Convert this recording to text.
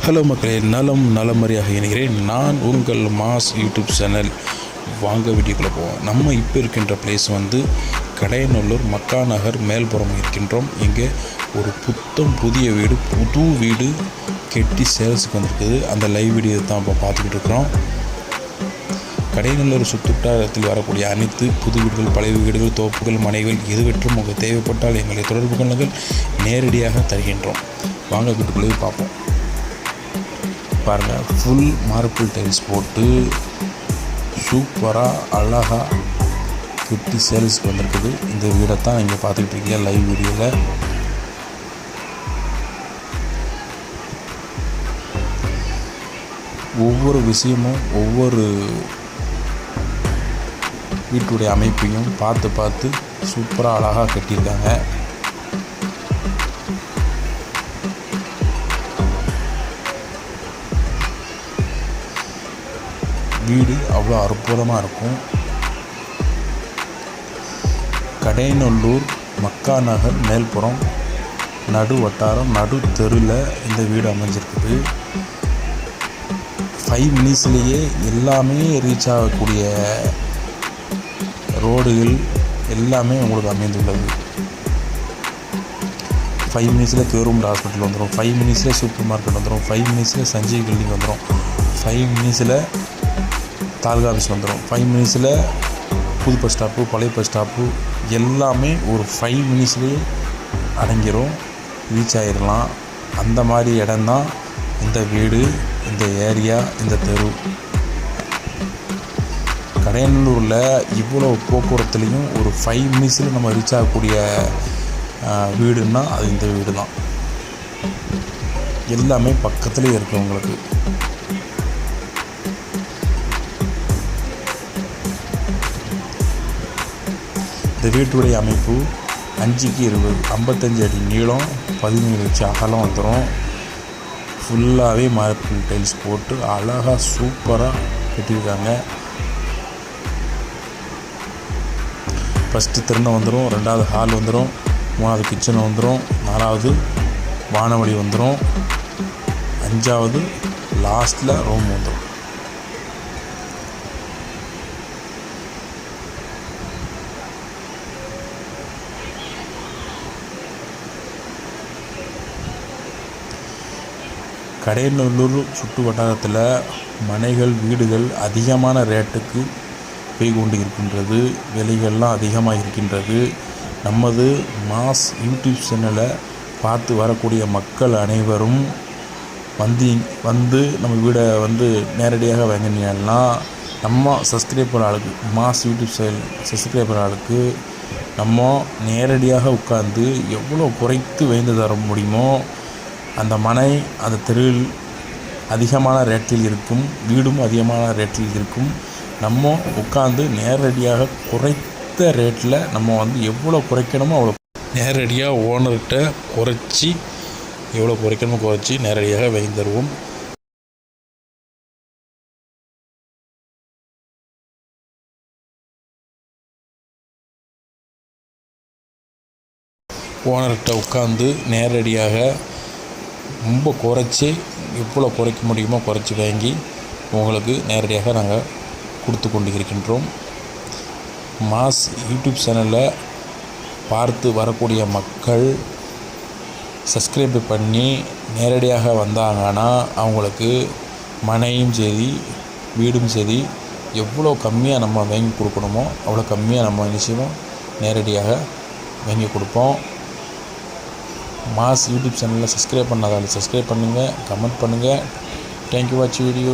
Hello மக்களே, நலமறியாக இணைகிறேன். நான் உங்கள் மாஸ் யூடியூப் சேனல். வாங்க வீடியோக்குள்ளே போவோம். நம்ம இப்போ இருக்கின்ற பிளேஸ் கடையநல்லூர் மக்கா நகர் மேல்புறம் இருக்கின்றோம். இங்கே ஒரு புதிய புது வீடு கெட்டி சேல்ஸுக்கு வந்திருக்குது. அந்த லைவ் வீடியோ தான் இப்போ பார்த்துக்கிட்டு இருக்கிறோம். கடையநல்லூர் சுற்றுவட்டாரத்தில் வரக்கூடிய அனைத்து புது வீடுகள், பழைய வீடுகள், தோப்புகள், மனைகள் எதுவற்றும் உங்களுக்கு தேவைப்பட்டால் எங்களை தொடர்பு கொள்ளுங்கள். நேரடியாக தருகின்றோம். வாங்க வீட்டுக்குள்ளே பார்ப்போம். பாருங்கள், ஃபுல் மார்பிள் டைல்ஸ் போட்டு சூப்பராக அழகாக கெட்டி சேல்ஸ்க்கு வந்திருக்குது. இந்த வீடை தான் நீங்கள் பார்த்துக்கிட்டு இருக்கீங்க லைவ் வீடியோவில். ஒவ்வொரு விஷயமும் ஒவ்வொரு வீட்டுடைய அமைப்பையும் பார்த்து சூப்பராக அழகாக கட்டியிருக்காங்க. வீடு அவ்வளோ அற்புதமாக இருக்கும். கடையநல்லூர் மக்கா நகர் மேல்புறம் நடு வட்டாரம் நடு தெருவில் இந்த வீடு அமைஞ்சிருக்குது. 5 மினிட்ஸ்லேயே எல்லாமே ரீச் ஆகக்கூடிய ரோடுகள் எல்லாமே உங்களுக்கு அமைந்துள்ளது. 5 மினிட்ஸில் கவர்மெண்ட் ஹாஸ்பிட்டல் வந்துடும், 5 மினிட்ஸில் சூப்பர் மார்க்கெட் வந்துடும், 5 மினிட்ஸில் சஞ்சீவ் பில்டிங் வந்துடும், 5 மினிட்ஸில் தாலுகா ஆஃபீஸ் வந்துடும், 5 மினிட்ஸில் புது பஸ் ஸ்டாப்பு, பழைய பஸ் ஸ்டாப்பு எல்லாமே ஒரு 5 மினிட்ஸ்லேயே அடங்கிடும், ரீச் ஆகிடலாம். அந்த மாதிரி இடம்தான் இந்த வீடு, இந்த ஏரியா, இந்த தெரு. கடையநல்லூரில் இவ்வளோ போக்குவரத்துலேயும் ஒரு 5 மினிட்ஸில் நம்ம ரீச் ஆகக்கூடிய வீடுன்னா அது இந்த வீடு தான். எல்லாமே பக்கத்துலேயே இருக்குது உங்களுக்கு. இந்த வீட்டுடைய அமைப்பு 5க்கு 20, 55 அடி நீளம், 17 இன்ச்சு அகலம் வந்துடும். ஃபுல்லாகவே மார்பிள் டைல்ஸ் போட்டு அழகாக சூப்பராக கட்டியிருக்காங்க. ஃபஸ்ட்டு திறனை வந்துடும், 2வது ஹால் வந்துடும், 3வது கிச்சன் வந்துடும், 4வது வானவழி வந்துடும், 5வது லாஸ்ட்டில் ரூம் வந்துடும். கடையநல்லூர் சுற்று வட்டாரத்தில் மனைகள், வீடுகள் அதிகமான ரேட்டுக்கு போய் கொண்டு இருக்கின்றது. விலைகள்லாம் அதிகமாக இருக்கின்றது. நமது மாஸ் யூடியூப் சேனலை பார்த்து வரக்கூடிய மக்கள் அனைவரும் வந்து நம்ம வீடை நேரடியாக வாங்கினீங்கன்னா நம்ம சப்ஸ்கிரைபர் ஆளுக்கு, மாஸ் யூடியூப் சேனல் சப்ஸ்கிரைபர் ஆளுக்கு நம்ம நேரடியாக உட்கார்ந்து எவ்வளோ குறைத்து வாங்கி தர முடியுமோ அந்த மனை அந்த தெருவில் அதிகமான ரேட்டில் இருக்கும், வீடும் அதிகமான ரேட்டில் இருக்கும். நம்ம உட்காந்து நேரடியாக குறைத்த ரேட்டில் நம்ம எவ்வளோ குறைக்கணுமோ அவ்வளோ நேரடியாக ஓனர்கிட்ட குறைச்சி, எவ்வளோ குறைக்கணுமோ குறைச்சி நேரடியாக வாங்கி தருவோம். ஓனர்கிட்ட உட்காந்து நேரடியாக ரொம்ப குறைச்சி, எவ்வளோ குறைக்க முடியுமோ குறைச்சி வாங்கி உங்களுக்கு நேரடியாக நாங்கள் கொடுத்து கொண்டு இருக்கின்றோம். மாஸ் யூடியூப் சேனலில் பார்த்து வரக்கூடிய மக்கள் சப்ஸ்கிரைப் பண்ணி நேரடியாக வந்தாங்கன்னா அவங்களுக்கு மனையும் சரி வீடும் சரி எவ்வளோ கம்மியாக நம்ம வாங்கி கொடுக்கணுமோ அவ்வளோ கம்மியாக நம்ம நிச்சயமாக நேரடியாக வாங்கி கொடுப்போம். மாஸ் யூடியூப் சேனலில் சப்ஸ்கிரைப் பண்ணாதாலும் சப்ஸ்கிரைப் பண்ணுங்கள், கமெண்ட் பண்ணுங்கள். Thank you watch video.